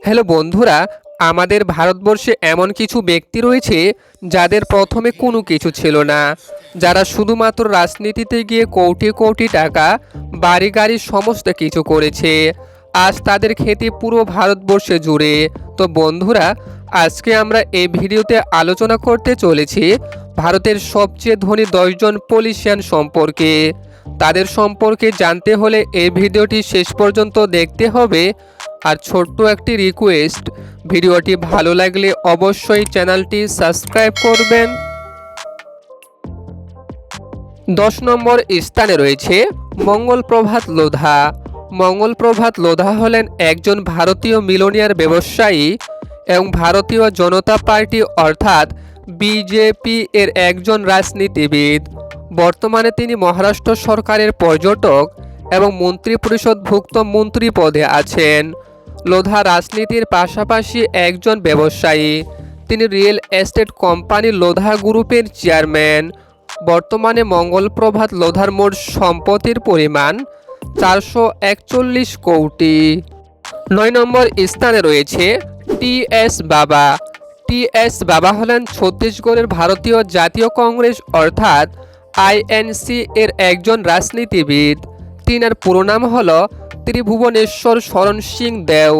Hello বন্ধুরা, আমাদের ভারতবর্ষে এমন কিছু ব্যক্তি রয়েছে যাদের প্রথমে কোনো কিছু ছিল না, যারা শুধুমাত্র রাজনীতিতে গিয়ে কোটি কোটি টাকা, বাড়ি গাড়ি সমস্ত কিছু করেছে। আজ তাদের খ্যাতি পুরো ভারতবর্ষে জুড়ে। তো বন্ধুরা, আজকে আমরা এই ভিডিওতে আলোচনা করতে চলেছি ভারতের সবচেয়ে ধনী 10জন পলিটিশিয়ান সম্পর্কে। তাদের সম্পর্কে জানতে হলে এই ভিডিওটি শেষ পর্যন্ত দেখতে হবে। আর ছোট্ট একটি রিকোয়েস্ট, ভিডিওটি ভালো লাগলে অবশ্যই চ্যানেলটি সাবস্ক্রাইব করবেন। 10 নম্বর স্থানে রয়েছে মঙ্গল প্রভাত লোধা। মঙ্গল প্রভাত লোধা হলেন একজন ভারতীয় মিলনিয়ার ব্যবসায়ী এবং ভারতীয় জনতা পার্টি অর্থাৎ বিজেপি এর একজন রাজনীতিবিদ। বর্তমানে তিনি মহারাষ্ট্র সরকারের পর্যটক এবং মন্ত্রিপরিষদভুক্ত মন্ত্রী পদে আছেন। লোধা রাজনীতির পাশাপাশি একজন ব্যবসায়ী। তিনি রিয়েল এস্টেট কোম্পানি লোধা গ্রুপের চেয়ারম্যান। বর্তমানে মঙ্গল প্রভাত লোধার মোট সম্পত্তির পরিমাণ 441 কোটি। 9 নম্বর স্থানে রয়েছে টি.এস. বাবা। টি.এস. বাবা হলেন ছত্তিশগড়ের ভারতীয় জাতীয় কংগ্রেস অর্থাৎ আইএনসি এর একজন রাজনীতিবিদ। তিনার পুরো নাম হল ত্রিভুবনেশ্বর শরণ সিং দেও।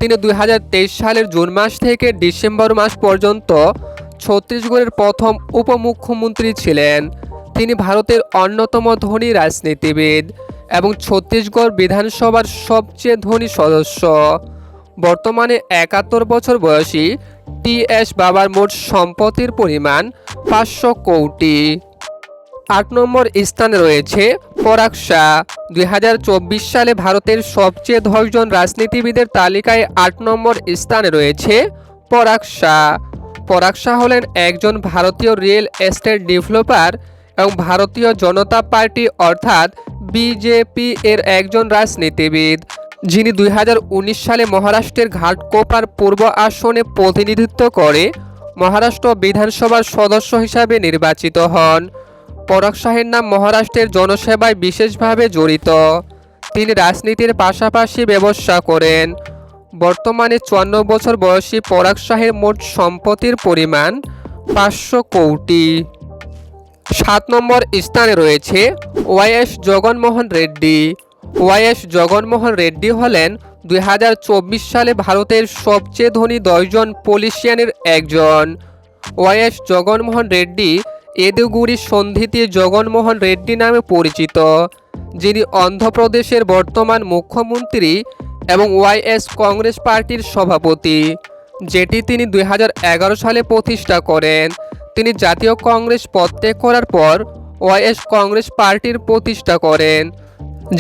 তিনি 2023 সালের জুন মাস থেকে ডিসেম্বর মাস পর্যন্ত ছত্তিশগড়ের প্রথম উপমুখ্যমন্ত্রী ছিলেন। তিনি ভারতের অন্যতম ধনী রাজনীতিবিদ এবং ছত্তিশগড় বিধানসভার সবচেয়ে ধনী সদস্য। বর্তমানে 71 বছর বয়সী টি.এস. বাবার মোট সম্পত্তির পরিমাণ 500 কোটি। 8 নম্বর স্থানে রয়েছে পরাগ শাহ। 2024 সালে ভারতের সবচেয়ে 10 জন রাজনীতিবিদের তালিকায় 8 নম্বর স্থানে রয়েছে পরাগ শাহ। পরাগ শাহ হলেন একজন ভারতীয় রিয়েল এস্টেট ডেভেলপার এবং ভারতীয় জনতা পার্টি অর্থাৎ বিজেপি এর একজন রাজনীতিবিদ, যিনি 2019 সালে মহারাষ্ট্রের ঘাটকোপার পূর্ব আসনে প্রতিনিধিত্ব করে মহারাষ্ট্র বিধানসভার সদস্য হিসাবে নির্বাচিত হন। পরাগ শাহের নাম মহারাষ্ট্রের জনসেবায় বিশেষভাবে জড়িত। তিনি রাজনীতির পাশাপাশি ব্যবসা করেন। বর্তমানে 54 বছর বয়সী পরাগ শাহের মোট সম্পত্তির পরিমাণ 500 কোটি। 7 নম্বর স্থানে রয়েছে ওয়াইএস জগনমোহন রেড্ডি। ওয়াইএস জগনমোহন রেড্ডি হলেন 2024 সালে ভারতের সবচেয়ে ধনী 10 জন পলিটিশিয়ানের একজন। ওয়াইএস জগনমোহন রেড্ডি এদুগুড়ি সন্ধিতে জগনমোহন রেড্ডি নামে পরিচিত, যিনি অন্ধ্রপ্রদেশের বর্তমান মুখ্যমন্ত্রী এবং ওয়াইএস কংগ্রেস পার্টির সভাপতি, যেটি তিনি 2011 সালে প্রতিষ্ঠা করেন। তিনি জাতীয় কংগ্রেস পদত্যাগ করার পর ওয়াইএস কংগ্রেস পার্টির প্রতিষ্ঠা করেন,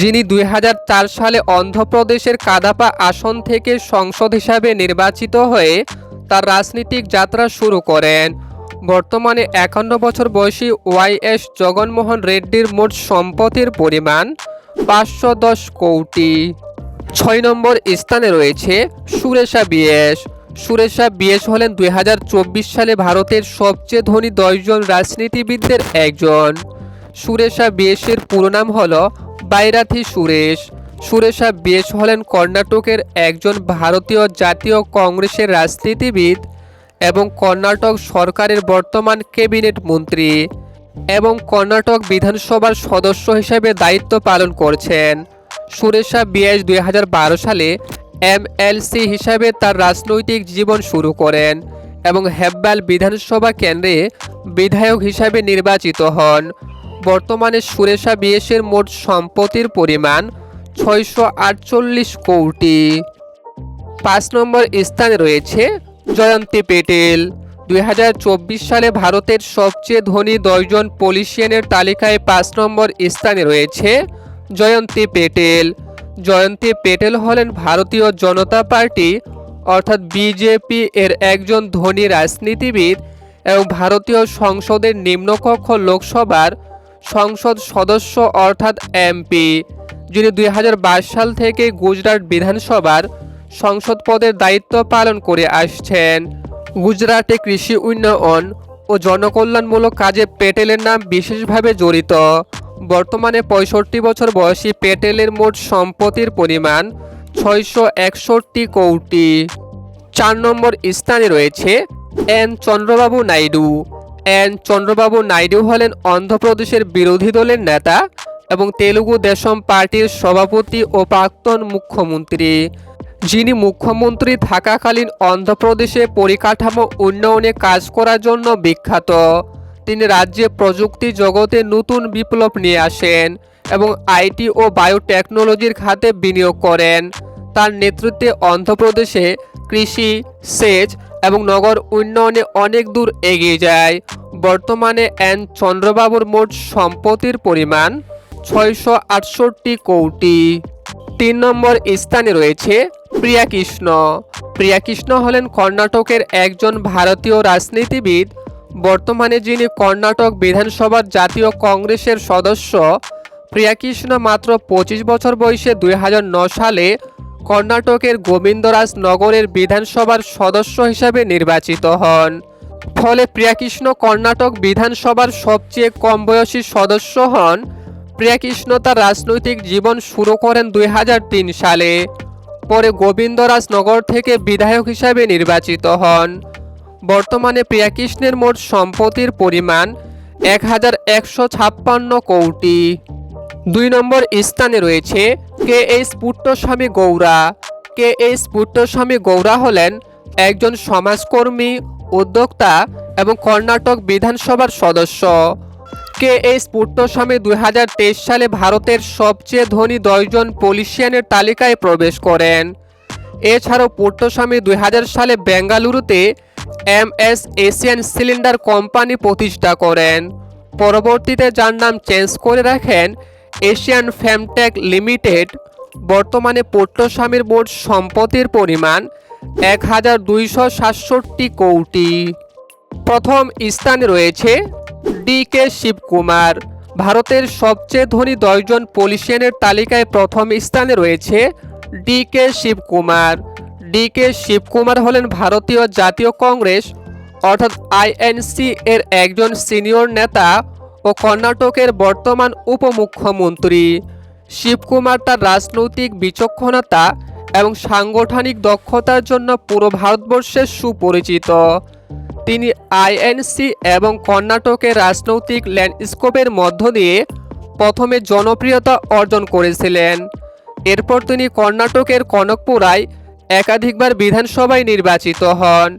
যিনি 2004 সালে অন্ধ্রপ্রদেশের কাদাপা আসন থেকে সংসদ হিসাবে নির্বাচিত হয়ে তার রাজনৈতিক যাত্রা শুরু করেন। বর্তমানে 51 বছর বয়সী ওয়াইএস জগনমোহন রেড্ডির মোট সম্পত্তির পরিমাণ 510 কোটি। 6 নম্বর স্থানে রয়েছে সুরেশা বিএস। সুরেশা বিএস হলেন 2024 সালে ভারতের সবচেয়ে ধনী 10 জন রাজনীতিবিদদের একজন। সুরেশা বিএসের পুরো নাম হল বাইরাথি সুরেশ। সুরেশা বিএস হলেন কর্ণাটকের একজন ভারতীয় জাতীয় কংগ্রেসের রাজনীতিবিদ এবং কর্ণাটক সরকারের বর্তমান ক্যাবিনেট মন্ত্রী এবং কর্ণাটক বিধানসভার সদস্য হিসেবে দায়িত্ব পালন করছেন। সুরেশা বিএস 2012 সালে এমএলসি হিসাবে তার রাজনৈতিক জীবন শুরু করেন এবং হেব্বাল বিধানসভা কেন্দ্রে বিধায়ক হিসাবে নির্বাচিত হন। বর্তমানে সুরেশা বিএসের মোট সম্পত্তির পরিমাণ 648 কোটি। 5 নম্বর স্থানে রয়েছে জয়ন্তী পেটেল। 2024 সালে ভারতের সবচেয়ে ধনী 10 জন পলিটিশিয়ানের তালিকায় 5 নম্বর স্থানে রয়েছে জয়ন্তী পেটেল। জয়ন্তী পেটেল হলেন ভারতীয় জনতা পার্টি অর্থাৎ বিজেপি এর একজন ধনী রাজনীতিবিদ এবং ভারতীয় সংসদের নিম্নকক্ষ লোকসভার সংসদ সদস্য অর্থাৎ এমপি, যিনি 2022 সাল থেকে গুজরাট বিধানসভার সংসদ পদের দায়িত্ব পালন করে আসছেন। গুজরাটে কৃষি উন্নয়ন ও জনকল্যাণমূলক কাজে পেটেলের নাম বিশেষভাবে জড়িত। বর্তমানে 65 বছর বয়সী পেটেলের মোট সম্পত্তির পরিমাণ 661 কোটি। 4 নম্বর স্থানে রয়েছে এন চন্দ্রবাবু নাইডু। এন চন্দ্রবাবু নাইডু হলেন অন্ধ্রপ্রদেশের বিরোধী দলের নেতা এবং তেলুগু দেশম পার্টির সভাপতি ও প্রাক্তন মুখ্যমন্ত্রী, যিনি মুখ্যমন্ত্রী থাকাকালীন অন্ধ্রপ্রদেশে পরিকাঠামো উন্নয়নে কাজ করার জন্য বিখ্যাত। তিনি রাজ্যে প্রযুক্তি জগতে নতুন বিপ্লব নিয়ে আসেন এবং আইটি ও বায়োটেকনোলজির খাতে বিনিয়োগ করেন। তার নেতৃত্বে অন্ধ্রপ্রদেশে কৃষি, সেচ এবং নগর উন্নয়নে অনেক দূর এগিয়ে যায়। বর্তমানে এন চন্দ্রবাবুর মোট সম্পত্তির পরিমাণ 668 কোটি। 3 নম্বর স্থানে রয়েছে প্রিয়া কৃষ্ণ। প্রিয়া কৃষ্ণ হলেন কর্ণাটকের একজন ভারতীয় রাজনীতিবিদ। বর্তমানে যিনি কর্ণাটক বিধানসভার জাতীয় কংগ্রেসের সদস্য। প্রিয়া কৃষ্ণ মাত্র 25 বছর বয়সে 2009 সালে কর্ণাটকের গোবিন্দরাজ নগরের বিধানসভার সদস্য হিসাবে নির্বাচিত হন। ফলে প্রিয়া কৃষ্ণ কর্ণাটক বিধানসভার সবচেয়ে কম বয়সী সদস্য হন। প্রিয়া কৃষ্ণ তার রাজনৈতিক জীবন শুরু করেন 2003 সালে। পরে গোবিন্দরাজ নগর থেকে বিধায়ক হিসাবে নির্বাচিত হন। বর্তমানে প্রিয়া কৃষ্ণের মোট সম্পত্তির পরিমাণ 1156 কোটি। 2 নম্বর স্থানে রয়েছে কে এইচ পুট্টস্বামী গৌড়া। কে এইচ পুট্টস্বামী গৌড়া হলেন একজন সমাজকর্মী, উদ্যোক্তা এবং কর্ণাটক বিধানসভার সদস্য। কে এইচ পুট্টস্বামী 2023 সালে ভারতের সবচেয়ে ধনী 10 জন পলিটিশিয়ানের তালিকায় প্রবেশ করেন। এছাড়াও পুট্টস্বামী 2000 সালে বেঙ্গালুরুতে MS এশিয়ান সিলিন্ডার কোম্পানি প্রতিষ্ঠা করেন। পরবর্তীতে যার নাম চেঞ্জ করে রাখেন এশিয়ান ফেমটেক লিমিটেড। বর্তমানে পুট্টস্বামীর মোট সম্পত্তির পরিমাণ 1267 কোটি। প্রথম স্থানে রয়েছে DK শিবকুমার। ভারতের সবচেয়ে ধনী 10 জন পলিটিশিয়ানের তালিকায় প্রথম স্থানে রয়েছে DK শিবকুমার। DK শিবকুমার হলেন ভারতীয় জাতীয় কংগ্রেস অর্থাৎ INC এর একজন সিনিয়র নেতা ও কর্ণাটকের বর্তমান উপমুখ্যমন্ত্রী। শিবকুমার তার রাজনৈতিক বিচক্ষণতা এবং সাংগঠনিক দক্ষতার জন্য পুরো ভারতবর্ষে সুপরিচিত। তিনি INC এবং কর্ণাটকের রাজনৈতিক ল্যান্ডস্কেপের মধ্য দিয়ে প্রথমে জনপ্রিয়তা অর্জন করেছিলেন। এরপর তিনি কর্ণাটকের কনকপুরায় একাধিকবার বিধানসভায় নির্বাচিত হন।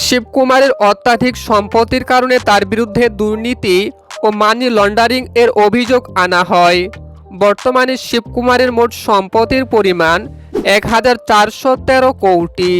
শিবকুমারের অত্যাধিক সম্পত্তির কারণে তার বিরুদ্ধে দুর্নীতি ও মানি লন্ডারিং এর অভিযোগ আনা হয়। বর্তমানে শিবকুমারের মোট সম্পত্তির পরিমাণ 1413 কোটি।